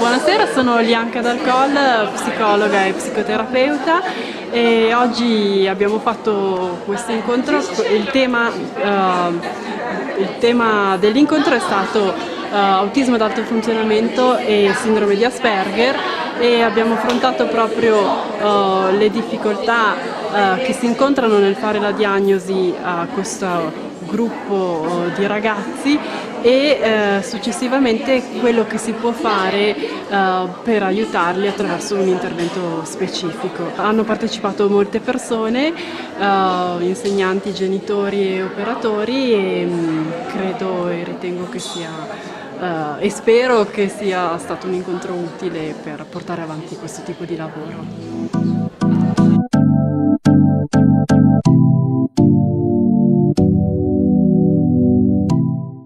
Buonasera, sono Lianca Dalcol, psicologa e psicoterapeuta, e oggi abbiamo fatto questo incontro. Il tema dell'incontro è stato autismo ad alto funzionamento e sindrome di Asperger, e abbiamo affrontato proprio le difficoltà che si incontrano nel fare la diagnosi a questo gruppo di ragazzi e successivamente quello che si può fare per aiutarli attraverso un intervento specifico. Hanno partecipato molte persone, insegnanti, genitori e operatori, e credo e ritengo che sia e spero che sia stato un incontro utile per portare avanti questo tipo di lavoro.